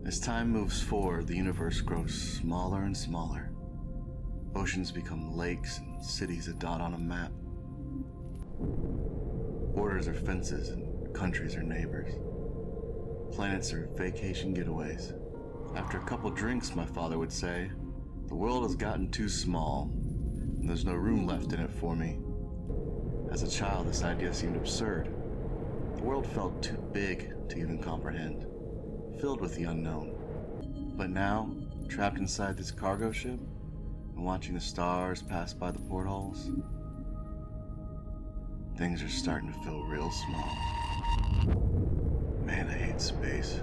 As time moves forward, the universe grows smaller and smaller. Oceans become lakes and cities a dot on a map. Borders are fences and countries are neighbors. Planets are vacation getaways. After a couple drinks, my father would say, the world has gotten too small, and there's no room left in it for me. As a child, this idea seemed absurd. The world felt too big to even comprehend, filled with the unknown. But now, trapped inside this cargo ship, and watching the stars pass by the portholes, things are starting to feel real small. Man, I hate space.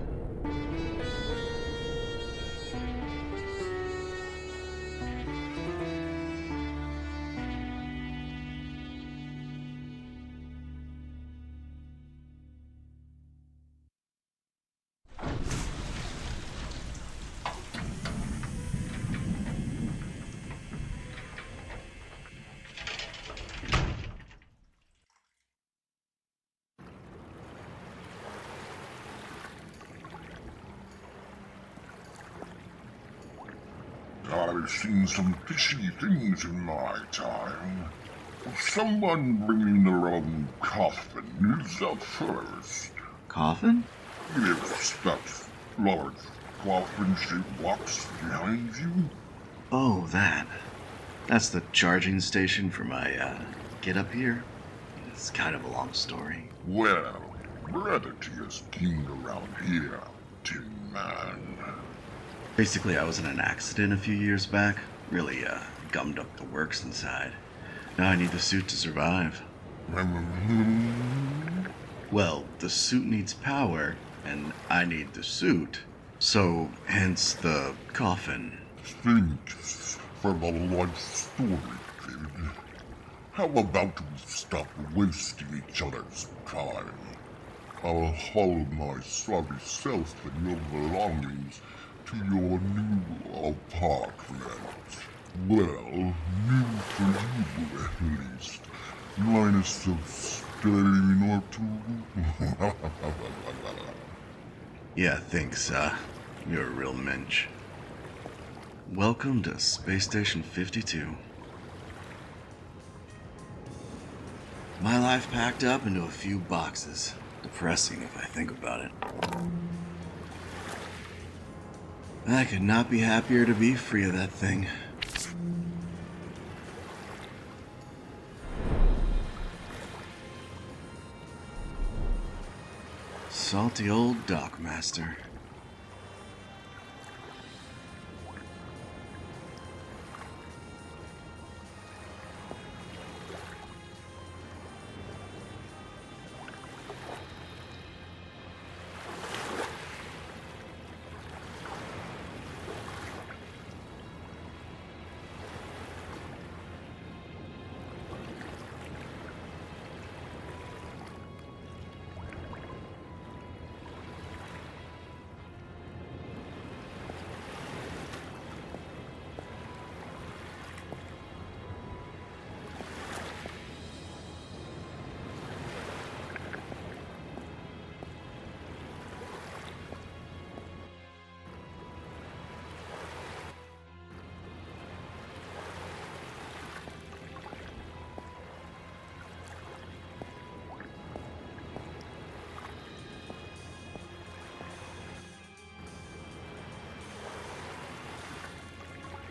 I've seen some fishy things in my time. Someone bringing their own coffin is the first. Coffin? Yes, that large coffin-shaped box behind you. Oh, that. That's the charging station for my, get up here. It's kind of a long story. Well, brevity is king around here, Tin Man. Basically, I was in an accident a few years back. Really, gummed up the works inside. Now I need the suit to survive. Well, the suit needs power, and I need the suit. So, hence the coffin. Thanks for the life story, kid. How about we stop wasting each other's time? I'll haul my sorry self and your belongings to your new apartment. Well, new for you at least. Minus a stain or two. Yeah, thanks, you're a real mensch. Welcome to Space Station 52. My life packed up into a few boxes. Depressing if I think about it. I could not be happier to be free of that thing. Salty old Dockmaster.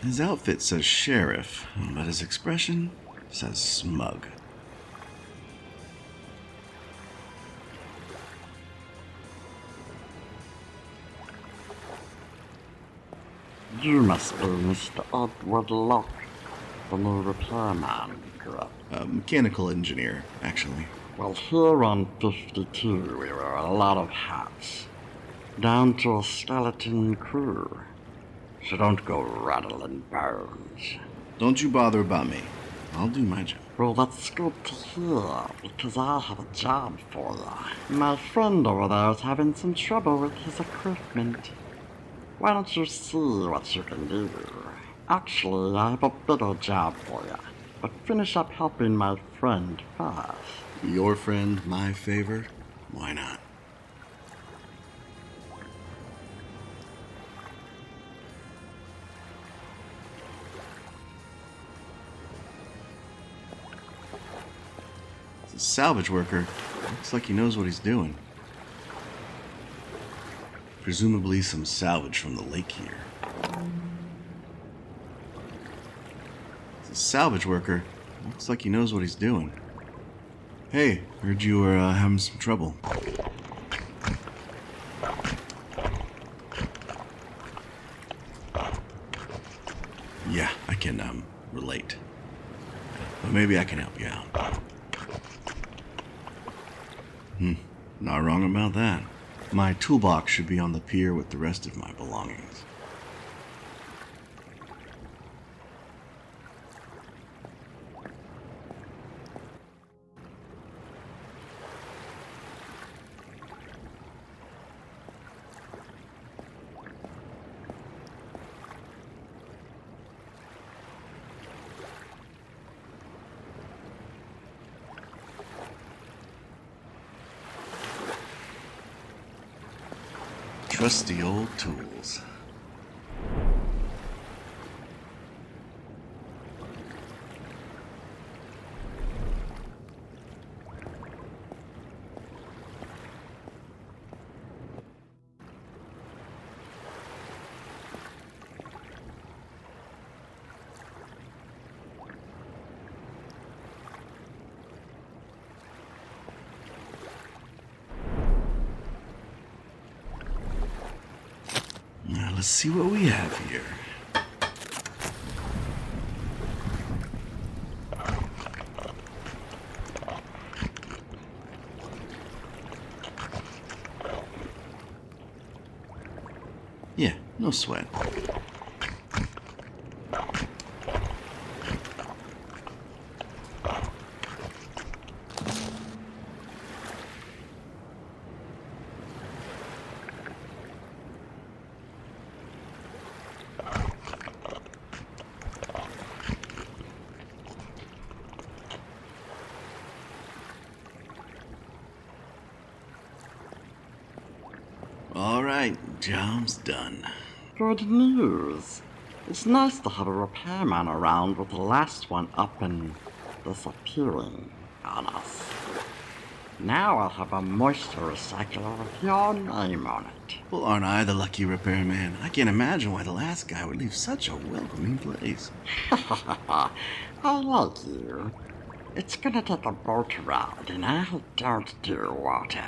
His outfit says sheriff, but his expression says smug. You must be Mr. Edward Locke, the new repairman, correct? Mechanical engineer, actually. Well, here on 52, we wear a lot of hats. Down to a skeleton crew. So don't go rattling bones. Don't you bother about me. I'll do my job. Well, that's good to hear, because I have a job for you. My friend over there is having some trouble with his equipment. Why don't you see what you can do? Actually, I have a bigger job for you. But finish up helping my friend first. Your friend, my favorite? Why not? salvage worker looks like he knows what he's doing. Presumably some salvage from the lake here. The salvage worker looks like he knows what he's doing. Hey, heard you were having some trouble. Yeah, I can relate. But maybe I can help you out. Not wrong about that. My toolbox should be on the pier with the rest of my belongings. Trusty old tools. Now let's see what we have here. Yeah, no sweat. All right, job's done. Good news. It's nice to have a repairman around with the last one up and disappearing on us. Now I'll have a moisture recycler with your name on it. Well, aren't I the lucky repairman? I can't imagine why the last guy would leave such a welcoming place. I like you. It's gonna take a boat ride, and I don't do water.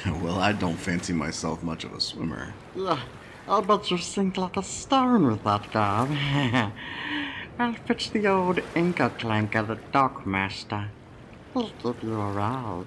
Well, I don't fancy myself much of a swimmer. Yeah, I'll bet you sink like a stone with that guy. I'll fetch the old Inca clanker, the dockmaster. He'll give you a ride.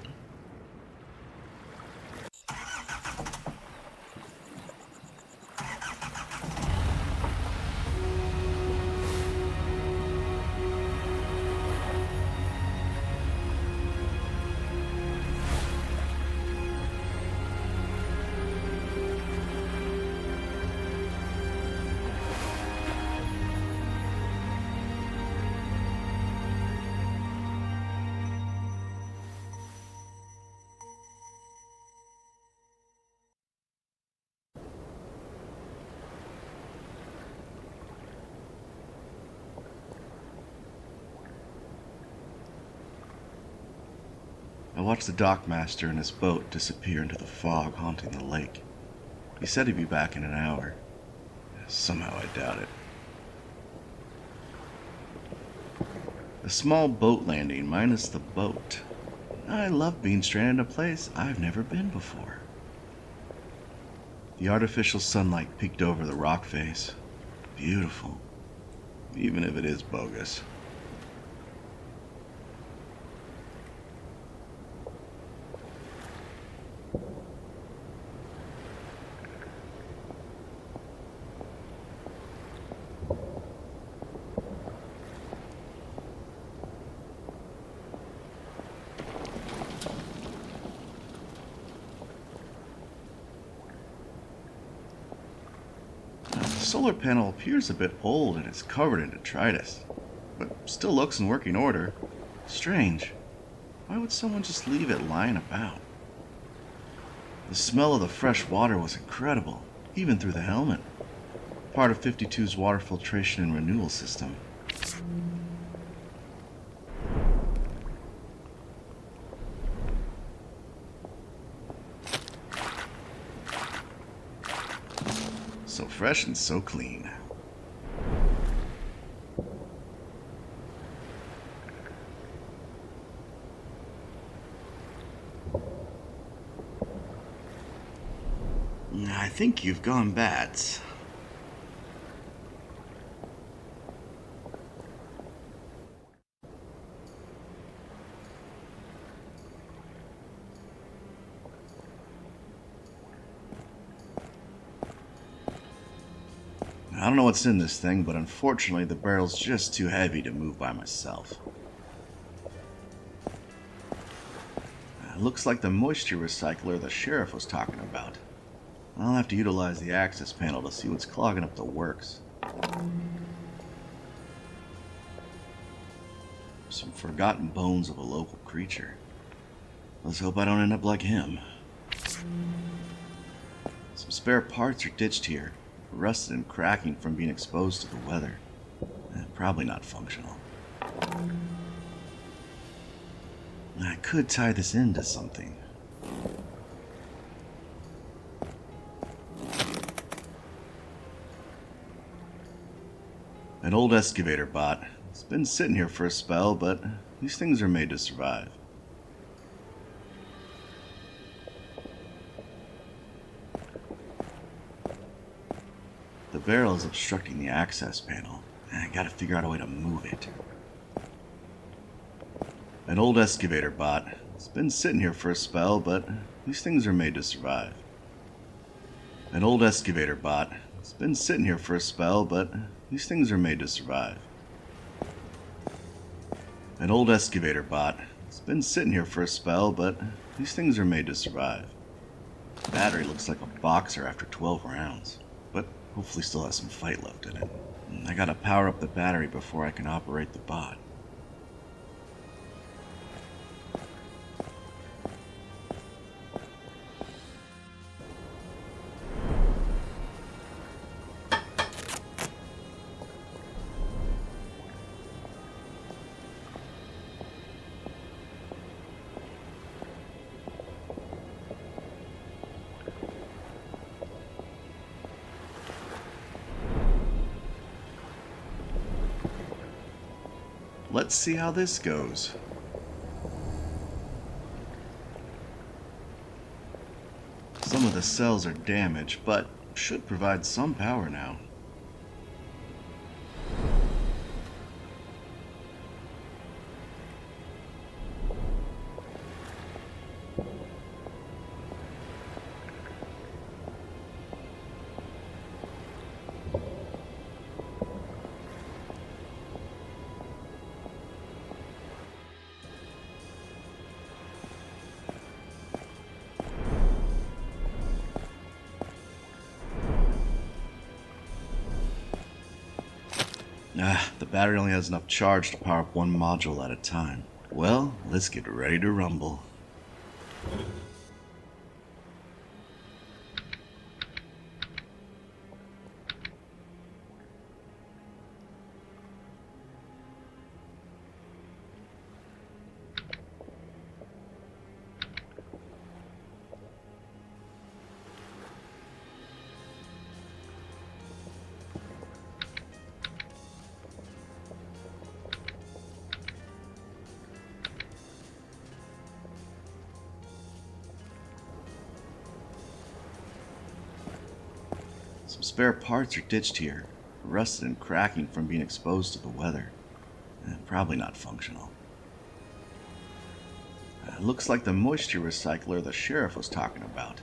I watched the dockmaster and his boat disappear into the fog haunting the lake. He said he'd be back in an hour. Somehow I doubt it. A small boat landing minus the boat. I love being stranded in a place I've never been before. The artificial sunlight peeked over the rock face. Beautiful. Even if it is bogus. The solar panel appears a bit old and is covered in detritus, but still looks in working order. Strange. Why would someone just leave it lying about? The smell of the fresh water was incredible, even through the helmet. Part of 52's water filtration and renewal system. fresh and so clean. I think you've gone bats. I don't know what's in this thing, but unfortunately the barrel's just too heavy to move by myself. Looks like the moisture recycler the sheriff was talking about. I'll have to utilize the access panel to see what's clogging up the works. Some forgotten bones of a local creature. Let's hope I don't end up like him. Some spare parts are ditched here, rusted and cracking from being exposed to the weather. Probably not functional. I could tie this into something. An old excavator bot. It's been sitting here for a spell, but these things are made to survive. The barrel is obstructing the access panel. I gotta figure out a way to move it. An old excavator bot. It's been sitting here for a spell, but these things are made to survive. An old excavator bot. It's been sitting here for a spell, but these things are made to survive. An old excavator bot. It's been sitting here for a spell, but these things are made to survive. The battery looks like a boxer after 12 rounds, but hopefully still has some fight left in it. I gotta power up the battery before I can operate the bot. Let's see how this goes. Some of the cells are damaged, but should provide some power now. The battery only has enough charge to power up one module at a time. Well, let's get ready to rumble. Some spare parts are ditched here, rusted and cracking from being exposed to the weather. Probably not functional. Looks like the moisture recycler the sheriff was talking about.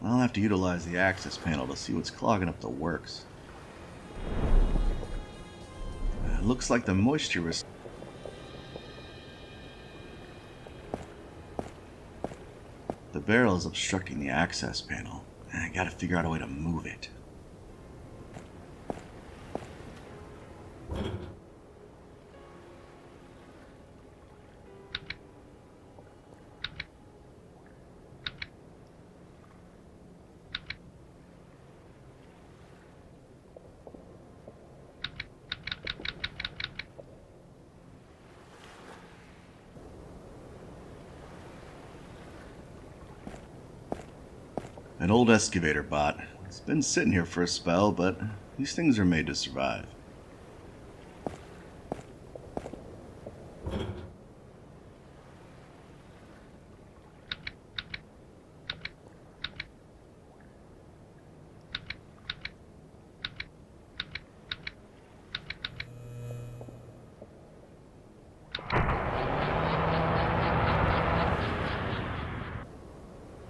I'll have to utilize the access panel to see what's clogging up the works. Looks like the moisture recycler. The barrel is obstructing the access panel. I gotta figure out a way to move it. An old excavator bot. It's It's been sitting here for a spell, but these things are made to survive.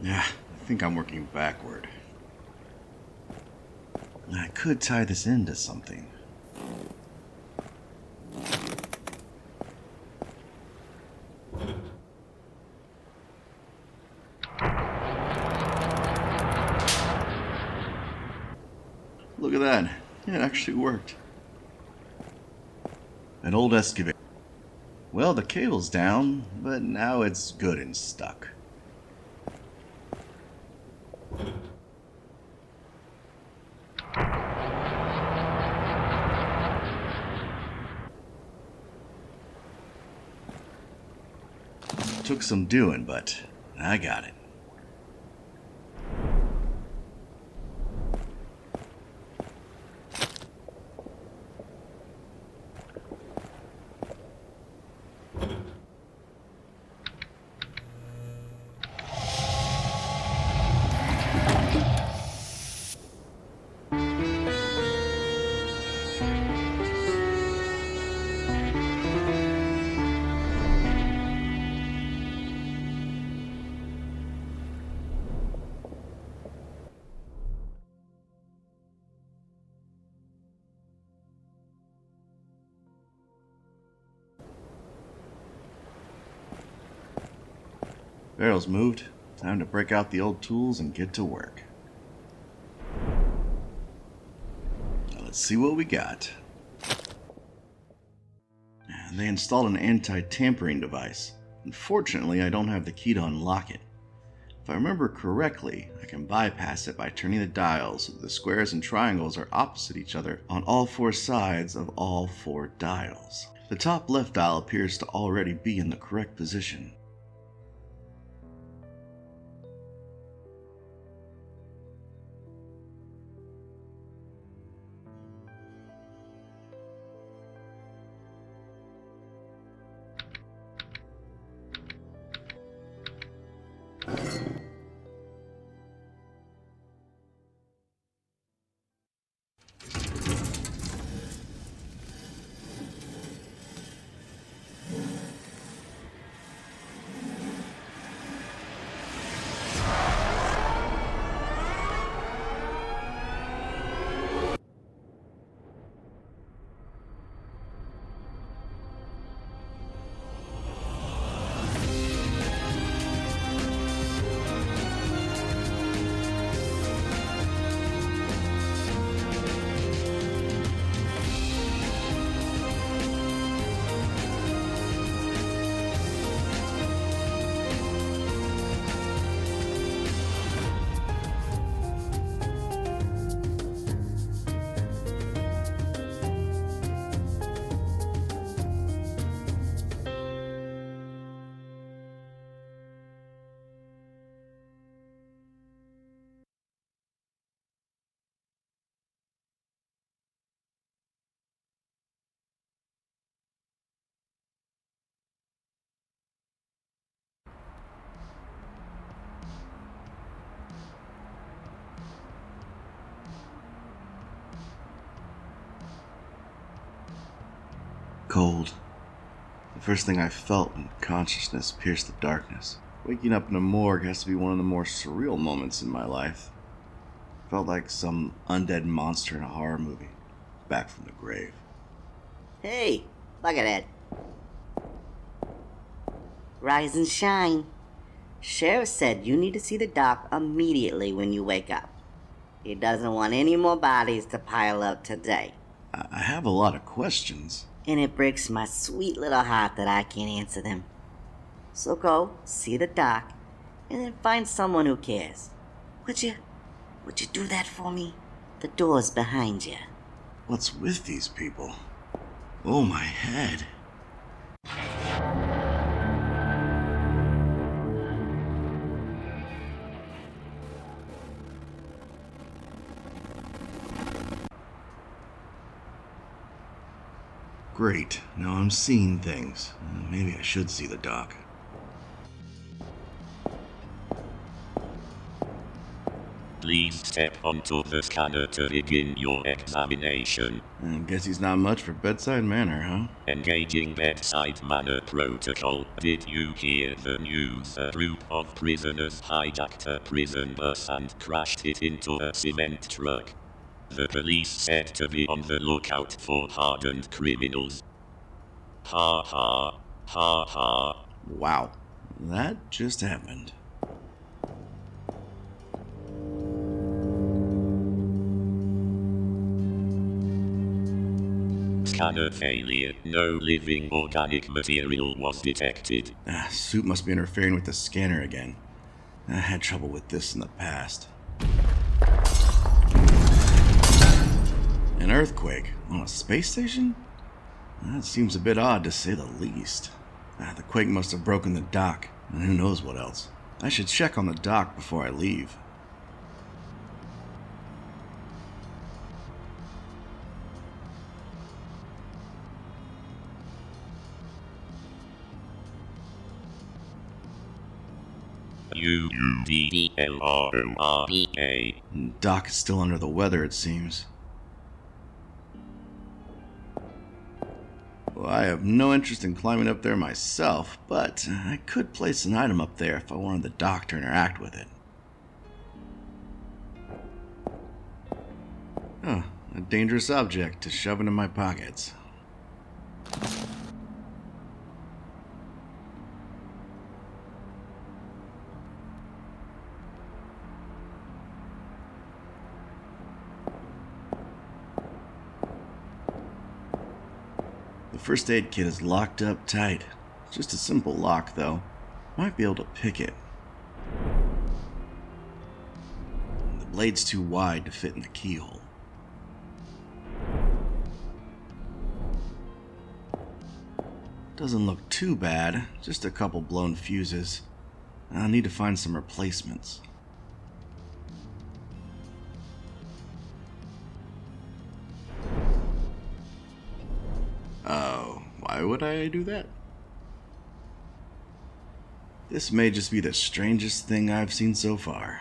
Yeah, I think I'm working backward. I could tie this into something. Look at that. It actually worked. An old excavator. Well, the cable's down, but now it's good and stuck. Took some doing, but I got it. Barrel's moved. Time to break out the old tools and get to work. Now let's see what we got. They installed an anti-tampering device. Unfortunately, I don't have the key to unlock it. If I remember correctly, I can bypass it by turning the dials so the squares and triangles are opposite each other on all four sides of all four dials. The top left dial appears to already be in the correct position. Cold. The first thing I felt when consciousness pierced the darkness. Waking up in a morgue has to be one of the more surreal moments in my life. Felt like some undead monster in a horror movie, back from the grave. Hey, look at that. Rise and shine. Sheriff said you need to see the doc immediately when you wake up. He doesn't want any more bodies to pile up today. I have a lot of questions. And it breaks my sweet little heart that I can't answer them. So go, see the doc, and then find someone who cares. Would you do that for me? The door's behind you. What's with these people? Oh, my head. Great, now I'm seeing things. Maybe I should see the doc. Please step onto the scanner to begin your examination. I guess he's not much for bedside manner, huh? Engaging bedside manner protocol. Did you hear the news? A group of prisoners hijacked a prison bus and crashed it into a cement truck. The police said to be on the lookout for hardened criminals. Ha ha. Ha ha. Wow, that just happened. Scanner failure. No living organic material was detected. Suit must be interfering with the scanner again. I had trouble with this in the past. An earthquake on a space station? That seems a bit odd to say the least. The quake must have broken the dock, and who knows what else. I should check on the dock before I leave. UDDLRORBA. Doc is still under the weather, it seems. Well, I have no interest in climbing up there myself, but I could place an item up there if I wanted the doc to interact with it. Oh, a dangerous object to shove into my pockets. The first aid kit is locked up tight. Just a simple lock, though. Might be able to pick it. The blade's too wide to fit in the keyhole. Doesn't look too bad, just a couple blown fuses. I'll need to find some replacements. Why would I do that? This may just be the strangest thing I've seen so far.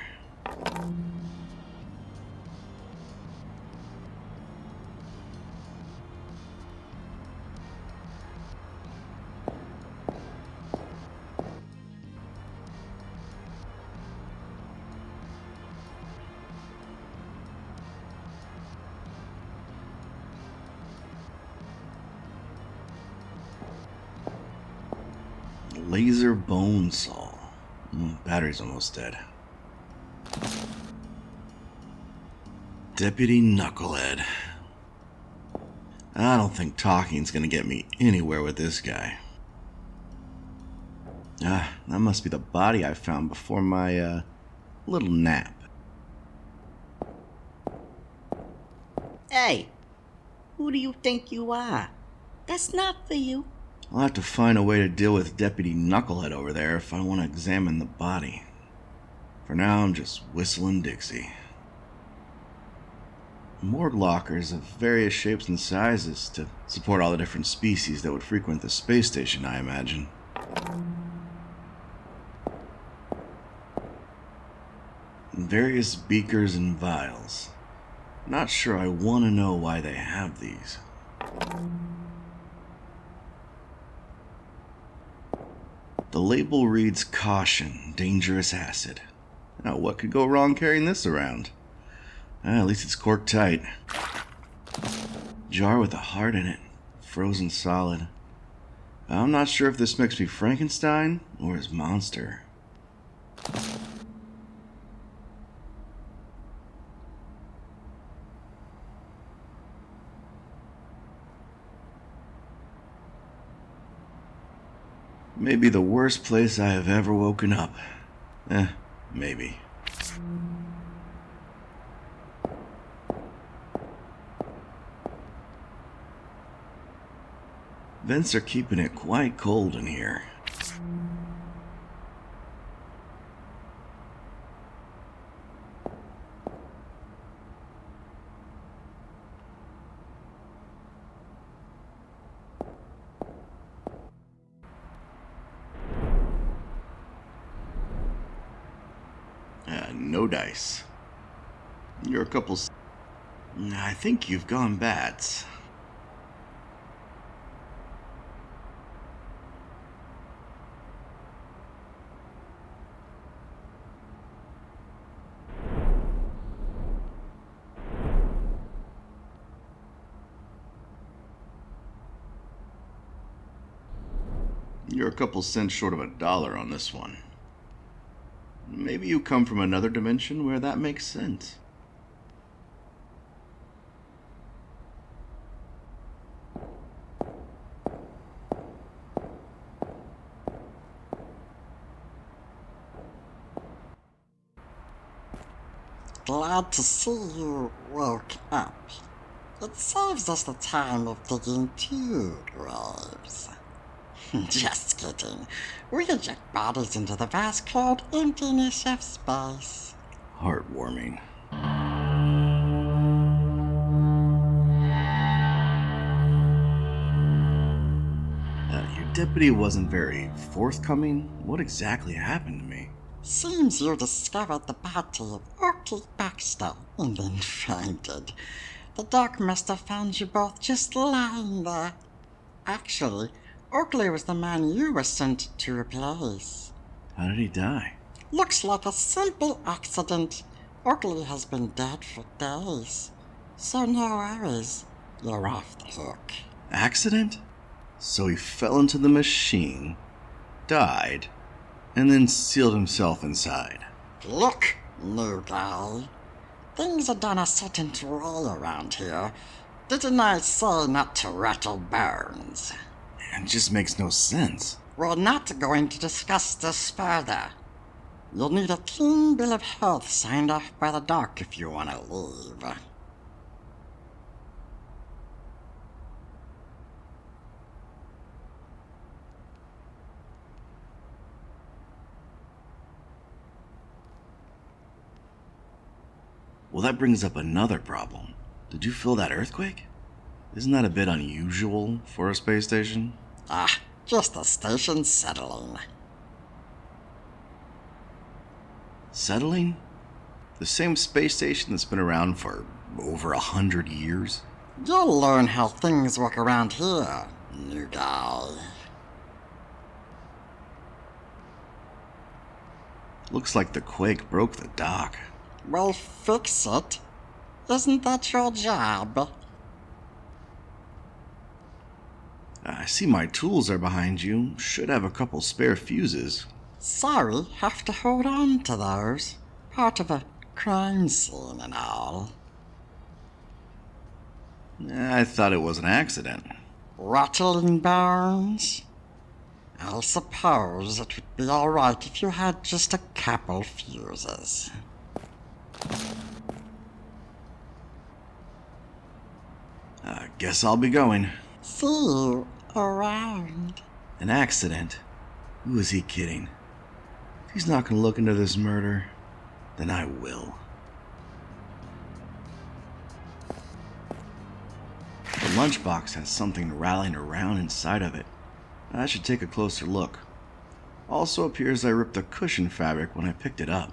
Laser bone saw. Battery's almost dead. Deputy Knucklehead. I don't think talking's gonna get me anywhere with this guy. That must be the body I found before my, little nap. Hey, who do you think you are? That's not for you. I'll have to find a way to deal with Deputy Knucklehead over there if I want to examine the body. For now, I'm just whistling Dixie. Morgue lockers of various shapes and sizes to support all the different species that would frequent the space station, I imagine. Various beakers and vials. Not sure I want to know why they have these. The label reads Caution, Dangerous Acid. Now, what could go wrong carrying this around? At least it's corked tight. Jar with a heart in it, frozen solid. I'm not sure if this makes me Frankenstein or his monster. Maybe the worst place I have ever woken up. Maybe. Vents are keeping it quite cold in here. No dice. You're a couple... I think you've gone bats. You're a couple cents short of $1 on this one. Maybe you come from another dimension where that makes sense. Glad to see you woke up. It saves us the time of digging 2 graves. Just kidding. We eject bodies into the vast cloud emptiness of space. Heartwarming. Your deputy wasn't very forthcoming. What exactly happened to me? Seems you discovered the body of Oakley Baxter and then fainted. The doc must have found you both just lying there. Actually, Oakley was the man you were sent to replace. How did he die? Looks like a simple accident. Oakley has been dead for days. So no worries. You're off the hook. Accident? So he fell into the machine, died, and then sealed himself inside. Look, new guy. Things are done a certain way around here. Didn't I say not to rattle bones? It just makes no sense. We're not going to discuss this further. You'll need a clean bill of health signed off by the doc if you want to leave. Well, that brings up another problem. Did you feel that earthquake? Isn't that a bit unusual for a space station? Ah, just the station settling. Settling? The same space station that's been around for over 100 years? You'll learn how things work around here, new guy. Looks like the quake broke the dock. Well, fix it. Isn't that your job? I see my tools are behind you. Should have a couple spare fuses. Sorry, have to hold on to those. Part of a crime scene and all. I thought it was an accident. Rattling bones? I suppose it would be alright if you had just a couple fuses. Guess I'll be going. See you around. An accident? Who is he kidding? If he's not gonna look into this murder, then I will. The lunchbox has something rattling around inside of it. I should take a closer look. Also appears I ripped the cushion fabric when I picked it up.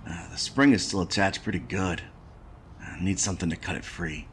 The spring is still attached pretty good. I need something to cut it free.